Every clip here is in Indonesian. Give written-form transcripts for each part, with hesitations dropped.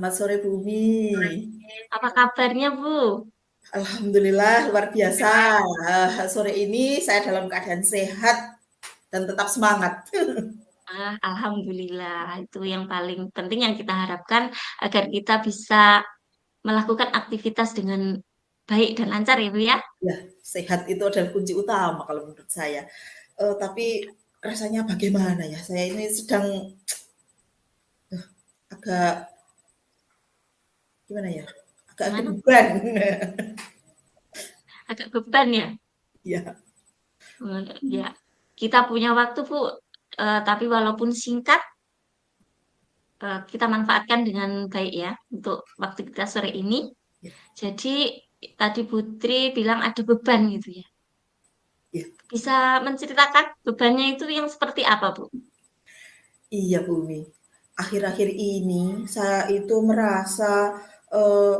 Selamat sore Bumi. Apa kabarnya, Bu? Alhamdulillah luar biasa. Sore ini saya dalam keadaan sehat dan tetap semangat. Alhamdulillah. Itu yang paling penting yang kita harapkan agar kita bisa melakukan aktivitas dengan baik dan lancar ya, Bu ya. Ya, sehat itu adalah kunci utama kalau menurut saya. Tapi rasanya bagaimana ya? Saya ini sedang agak gimana ya? Agak Gimana? beban. Agak beban ya? Ya, Ya, kita punya waktu, Bu. Tapi walaupun singkat, kita manfaatkan dengan baik ya untuk waktu kita sore ini. ya, Jadi tadi Putri bilang ada beban gitu ya. ya. Bisa menceritakan bebannya itu yang seperti apa, Bu? Iya Bumi. Akhir-akhir ini saya itu merasa eh,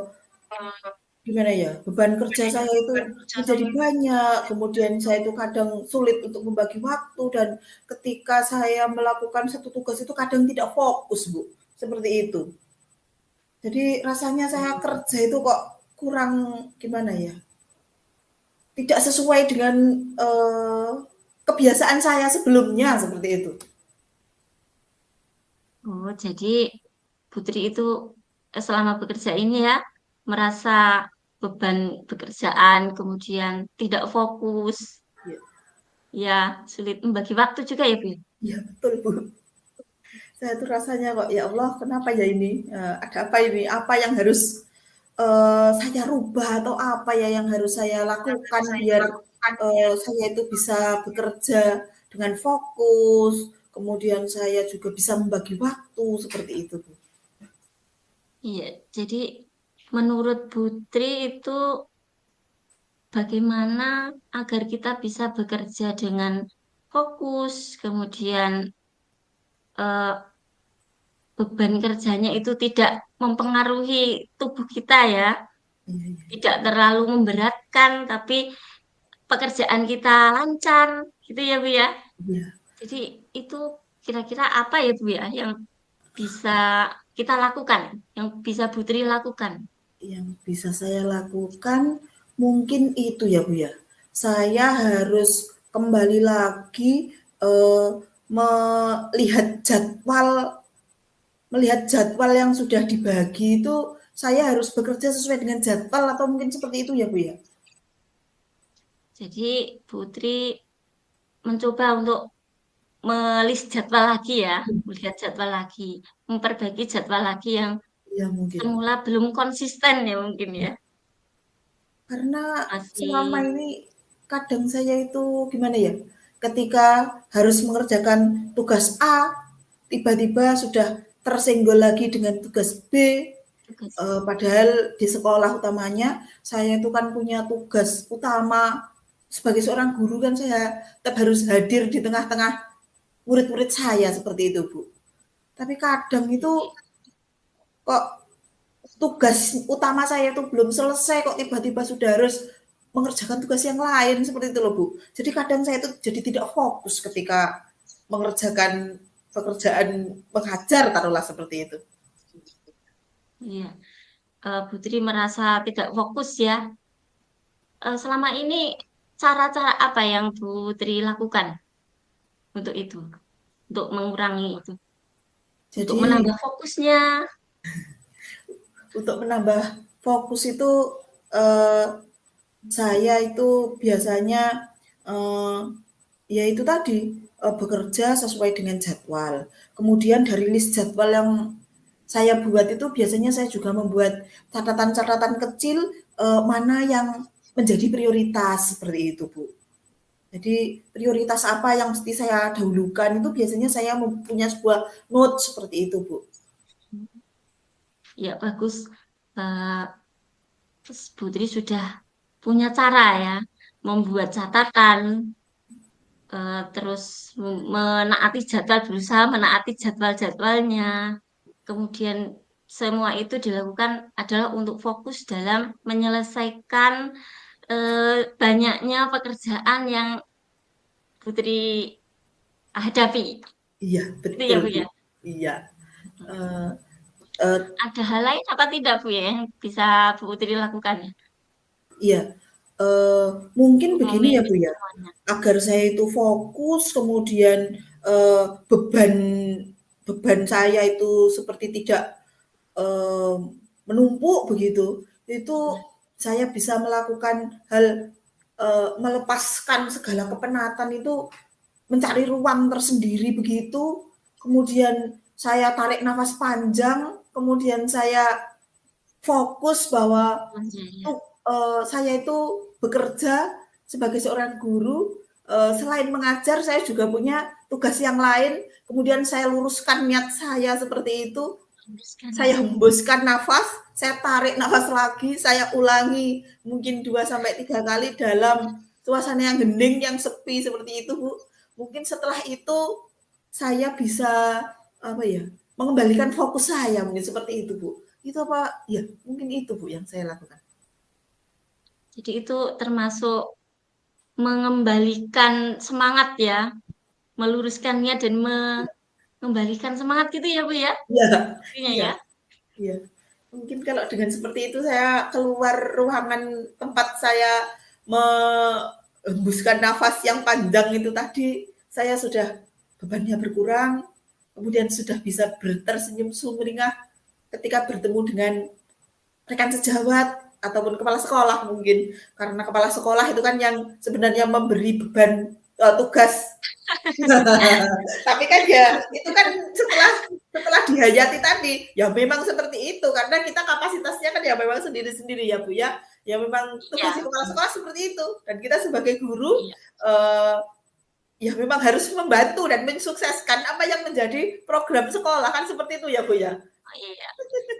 gimana ya, beban kerja saya itu menjadi banyak, kemudian saya itu kadang sulit untuk membagi waktu dan ketika saya melakukan satu tugas itu kadang tidak fokus, Bu, seperti itu. Jadi rasanya saya kerja itu kok kurang gimana ya, tidak sesuai dengan, kebiasaan saya sebelumnya, seperti itu. Oh, jadi Putri itu selama bekerja ini ya merasa beban pekerjaan, kemudian tidak fokus, Ya, ya sulit membagi waktu juga ya, Bu. iya betul, Bu. Saya tuh rasanya kok, ya Allah kenapa ya ini, ada apa ini? Apa yang harus saya rubah atau apa ya yang harus saya lakukan biar saya itu bisa bekerja dengan fokus, kemudian saya juga bisa membagi waktu seperti itu, Bu. Iya, jadi menurut Putri itu bagaimana agar kita bisa bekerja dengan fokus, kemudian eh, beban kerjanya itu tidak mempengaruhi tubuh kita ya, Iya, iya, tidak terlalu memberatkan, tapi pekerjaan kita lancar, gitu ya Bu ya. iya. Jadi itu kira-kira apa ya Bu ya yang bisa kita lakukan, yang bisa Putri lakukan Yang bisa saya lakukan mungkin itu ya Bu ya. Saya harus kembali lagi melihat jadwal yang sudah dibagi itu saya harus bekerja sesuai dengan jadwal atau mungkin seperti itu ya Bu ya? jadi Putri mencoba untuk melis jadwal lagi ya, melihat jadwal lagi, memperbaiki jadwal lagi yang Iya mungkin. semula belum konsisten ya mungkin ya, Karena selama masih ini kadang saya itu gimana ya, ketika harus mengerjakan tugas A, tiba-tiba sudah tersenggol lagi dengan tugas B, tugas. padahal di sekolah utamanya saya itu kan punya tugas utama sebagai seorang guru kan saya tetap harus hadir di tengah-tengah murid-murid saya seperti itu, Bu. Tapi kadang itu kok tugas utama saya itu belum selesai kok tiba-tiba sudah harus mengerjakan tugas yang lain seperti itu loh Bu. Jadi kadang saya itu jadi tidak fokus ketika mengerjakan pekerjaan mengajar taruhlah seperti itu. Iya, Putri merasa tidak fokus ya. Selama ini cara-cara apa yang Putri lakukan untuk itu, untuk mengurangi itu, untuk Jadi menambah fokusnya? untuk menambah fokus itu eh, saya itu biasanya eh, ya itu tadi bekerja sesuai dengan jadwal. Kemudian dari list jadwal yang saya buat itu biasanya saya juga membuat catatan-catatan kecil mana yang menjadi prioritas seperti itu, Bu. Jadi prioritas apa yang mesti saya dahulukan itu biasanya saya mempunyai sebuah note seperti itu, Bu. Ya bagus. Eh, Terus Putri sudah punya cara ya, membuat catatan, terus menaati jadwal, berusaha menaati jadwal-jadwalnya. Kemudian semua itu dilakukan adalah untuk fokus dalam menyelesaikan banyaknya pekerjaan yang Putri hadapi. Iya, Itu ya betul, Bu Bu. ya. Iya. Eh, Ada hal lain apa tidak Bu ya yang bisa Bu Putri lakukan ya Iya, mungkin untuk begini ya, Bu, memanage ya, semuanya? agar saya itu fokus, kemudian, beban beban saya itu seperti tidak, eee, menumpuk begitu, itu saya bisa melakukan hal, melepaskan segala kepenatan itu, mencari ruang tersendiri begitu, kemudian saya tarik nafas panjang, kemudian saya fokus bahwa Belanja ya. untuk, saya itu bekerja sebagai seorang guru, selain mengajar saya juga punya tugas yang lain, kemudian saya luruskan niat saya seperti itu, Meneruskan saya ya. hembuskan nafas, saya tarik nafas lagi, saya ulangi mungkin 2 sampai 3 kali dalam suasana yang hening, yang sepi seperti itu, Bu. Mungkin setelah itu saya bisa, apa ya, mengembalikan fokus saya mungkin seperti itu, Bu. Itu apa ya, mungkin itu, Bu, yang saya lakukan. Jadi itu termasuk mengembalikan semangat ya, meluruskan niat dan mengembalikan semangat gitu ya Bu ya, Iya, intinya iya, ya. iya. Mungkin kalau dengan seperti itu saya keluar ruangan tempat saya menghembuskan nafas yang panjang itu tadi, saya sudah bebannya berkurang, kemudian sudah bisa tersenyum sumringah ketika bertemu dengan rekan sejawat ataupun kepala sekolah mungkin. Karena kepala sekolah itu kan yang sebenarnya memberi beban, tugas. Tapi kan ya itu kan setelah setelah dihayati tadi, ya memang seperti itu karena kita kapasitasnya kan ya memang sendiri-sendiri ya Bu ya. Ya memang tugasnya Iya, kepala sekolah seperti itu dan kita sebagai guru iya, eh, ya memang harus membantu dan mensukseskan apa yang menjadi program sekolah kan seperti itu ya Bu ya. oh, iya.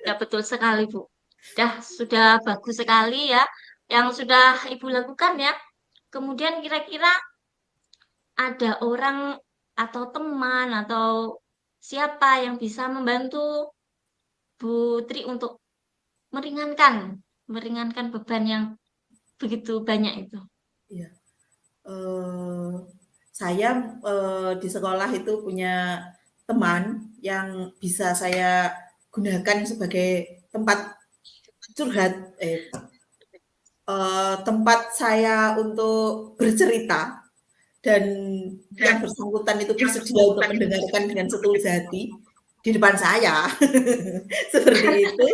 Ya betul sekali Bu. Sudah bagus sekali ya yang sudah Ibu lakukan ya. Kemudian kira-kira ada orang atau teman atau siapa yang bisa membantu Bu Tri untuk meringankan meringankan beban yang begitu banyak itu. Iya. Eh, saya di sekolah itu punya teman yang bisa saya gunakan sebagai tempat curhat, tempat saya untuk bercerita dan yang bersangkutan itu bersedia untuk mendengarkan dengan setulus hati di depan saya. Seperti itu,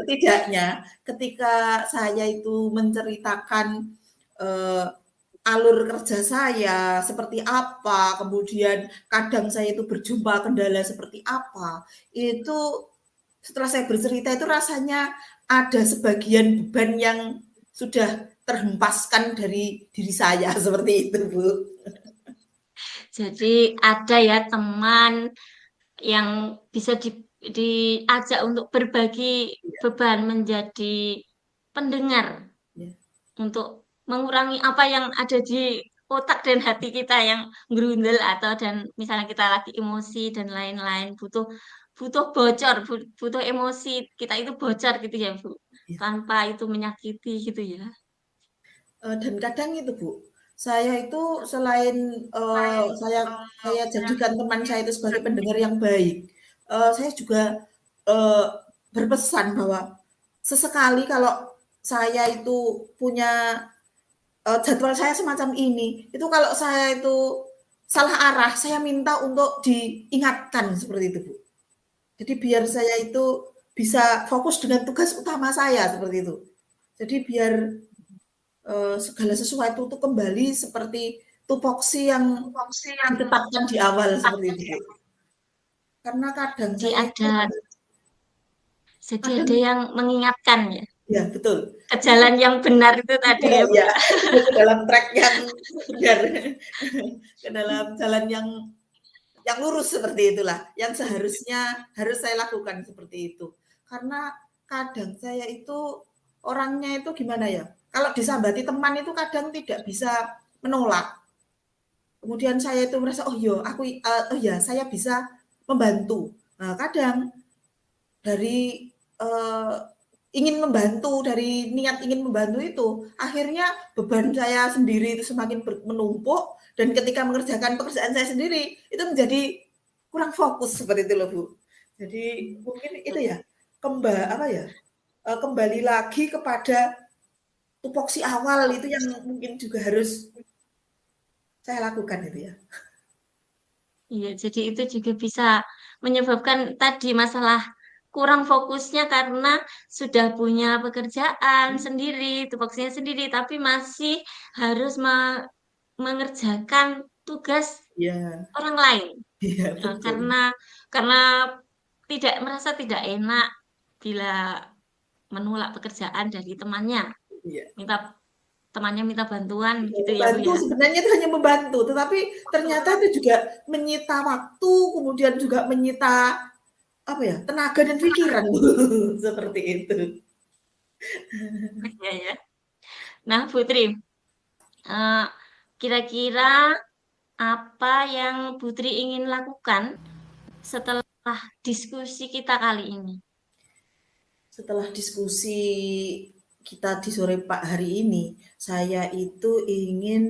setidaknya ketika saya itu menceritakan, eee, alur kerja saya seperti apa, kemudian kadang saya itu berjumpa kendala seperti apa, itu setelah saya bercerita itu rasanya ada sebagian beban yang sudah terhempaskan dari diri saya, seperti itu, Bu. Jadi ada ya teman yang bisa diajak untuk berbagi beban menjadi pendengar Ya, untuk mengurangi apa yang ada di otak dan hati kita yang gerundel atau dan misalnya kita lagi emosi dan lain-lain butuh butuh bocor butuh emosi kita itu bocor gitu ya Bu ya. tanpa itu menyakiti gitu ya. Dan kadang itu, Bu, saya itu selain, saya jadikan teman saya itu sebagai pendengar yang baik, saya juga, eee, berpesan bahwa sesekali kalau saya itu punya, jadwal saya semacam ini, itu kalau saya itu salah arah, saya minta untuk diingatkan seperti itu, Bu. Jadi biar saya itu bisa fokus dengan tugas utama saya, seperti itu. Jadi biar segala sesuatu itu kembali seperti tupoksi yang ditetapkan di awal seperti itu, Bu. Karena kadang Jadi saya itu ada kadang yang mengingatkan ya ya betul, ke itu jalan yang benar itu tadi ya Bu. ya ke dalam track yang benar, ke dalam jalan yang lurus seperti itulah, yang seharusnya harus saya lakukan seperti itu. Karena kadang saya itu orangnya itu gimana ya, kalau disambati teman itu kadang tidak bisa menolak. Kemudian saya itu merasa, "Oh iya, oh ya saya bisa membantu." Nah, kadang dari, ingin membantu, dari niat ingin membantu itu, akhirnya beban saya sendiri itu semakin menumpuk dan ketika mengerjakan pekerjaan saya sendiri, itu menjadi kurang fokus seperti itu loh, Bu. Jadi mungkin itu ya, kembali lagi kepada tupoksi awal itu yang mungkin juga harus saya lakukan itu ya. Iya, jadi itu juga bisa menyebabkan tadi masalah kurang fokusnya karena sudah punya pekerjaan sendiri, tupoksinya sendiri, tapi masih harus mengerjakan tugas Iya, orang lain. iya betul. Karena tidak merasa tidak enak bila menolak pekerjaan dari temannya, Iya. minta temannya minta bantuan gitu ya Bu Membantu ya. sebenarnya itu hanya membantu, tetapi ternyata itu juga menyita waktu, kemudian juga menyita tenaga dan pikiran seperti itu. Iya ya. Nah Putri, eh, kira-kira apa yang Putri ingin lakukan setelah diskusi kita kali ini? Setelah diskusi kita di sore hari ini, saya itu ingin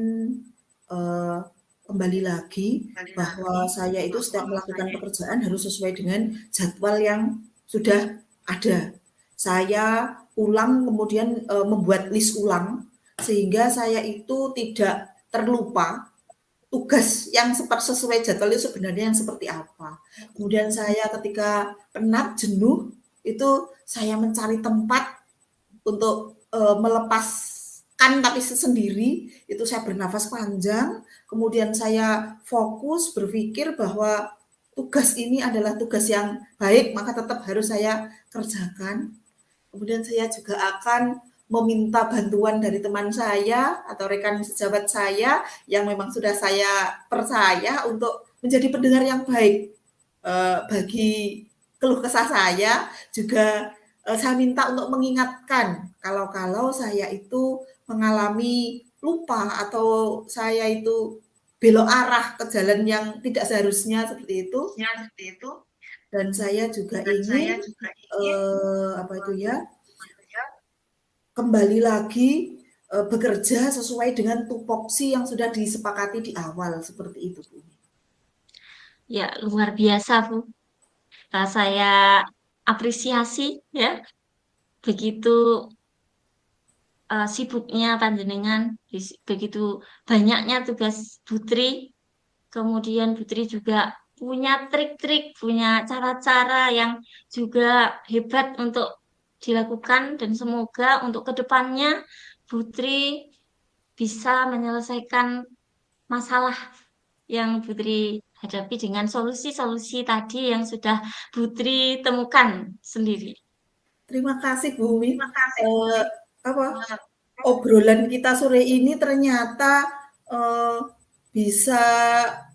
uh, kembali lagi bahwa saya itu setiap melakukan pekerjaan harus sesuai dengan jadwal yang sudah ada. Saya ulang kemudian membuat list ulang sehingga saya itu tidak terlupa tugas yang sesuai jadwal itu sebenarnya yang seperti apa. Kemudian saya ketika penat, jenuh, itu saya mencari tempat untuk melepaskan tapi sendiri, itu saya bernafas panjang, kemudian saya fokus berpikir bahwa tugas ini adalah tugas yang baik, maka tetap harus saya kerjakan. Kemudian saya juga akan meminta bantuan dari teman saya atau rekan sejawat saya yang memang sudah saya percaya untuk menjadi pendengar yang baik bagi keluh kesah saya. Juga saya minta untuk mengingatkan kalau saya itu mengalami lupa atau saya itu belok arah ke jalan yang tidak seharusnya seperti itu. Dan saya juga ingin kembali lagi bekerja sesuai dengan tupoksi yang sudah disepakati di awal seperti itu, Bu. Ya, luar biasa, Bu. Saya apresiasi ya begitu sibuknya panjenengan, begitu banyaknya tugas Putri. Kemudian Putri juga punya trik-trik, punya cara-cara yang juga hebat untuk dilakukan dan semoga untuk kedepannya Putri bisa menyelesaikan masalah yang Putri hadapi dengan solusi-solusi tadi yang sudah Putri temukan sendiri. Terima kasih, Bu Umi. Eh, Obrolan kita sore ini ternyata bisa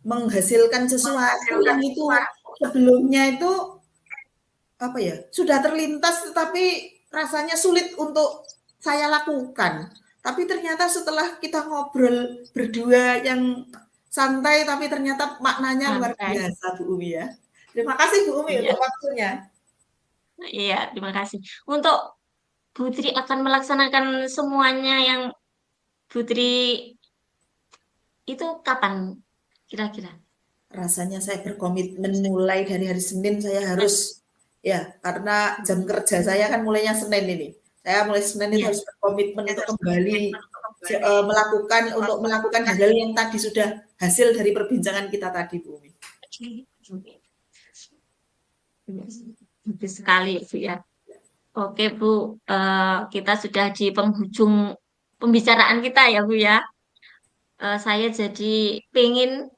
menghasilkan sesuatu yang itu sebelumnya itu sudah terlintas tetapi rasanya sulit untuk saya lakukan. Tapi ternyata setelah kita ngobrol berdua yang santai tapi ternyata maknanya luar biasa, Bu Umi ya. Terima kasih Bu Umi untuk waktunya. Iya, terima kasih. Untuk Putri akan melaksanakan semuanya yang Putri itu kapan kira-kira? Rasanya saya berkomitmen mulai dari hari Senin saya harus karena jam kerja saya kan mulainya Senin ini. Saya mulai Senin itu harus berkomitmen untuk kembali melakukan hal-hal yang tadi sudah hasil dari perbincangan kita tadi, Bu Umi. Bagus sekali Bu ya. Oke Bu, kita sudah di penghujung pembicaraan kita ya Bu ya. Saya jadi pengen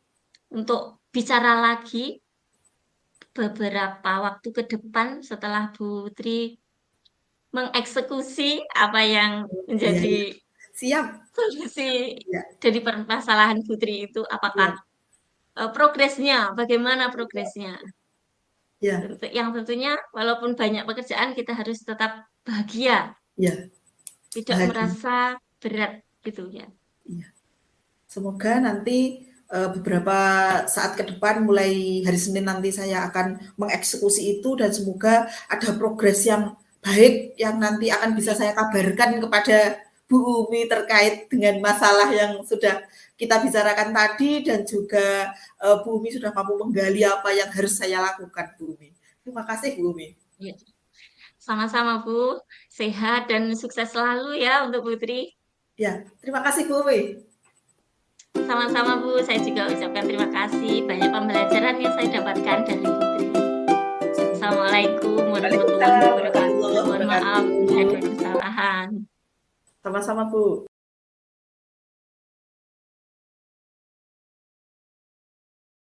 untuk bicara lagi beberapa waktu ke depan setelah Bu Tri mengeksekusi apa yang menjadi siap solusi dari permasalahan Putri itu, apakah progresnya, bagaimana progresnya? Yang tentunya walaupun banyak pekerjaan kita harus tetap bahagia, tidak merasa berat gitu ya. Semoga nanti beberapa saat ke depan mulai hari Senin nanti saya akan mengeksekusi itu dan semoga ada progres yang baik yang nanti akan bisa saya kabarkan kepada Bu Umi terkait dengan masalah yang sudah kita bicarakan tadi dan juga Bu Umi sudah mampu menggali apa yang harus saya lakukan, Bu Umi. Terima kasih Bu Umi. Ya, sama-sama Bu. Sehat dan sukses selalu ya untuk Putri. Ya, terima kasih Bu Umi. Sama-sama Bu, saya juga ucapkan terima kasih. Banyak pembelajaran yang saya dapatkan dari Putri. Assalamualaikum warahmatullahi Waalaikumsalam wabarakatuh. warahmatullahi Mohon maaf wabarakatuh. jika ada kesalahan. Sama-sama Bu.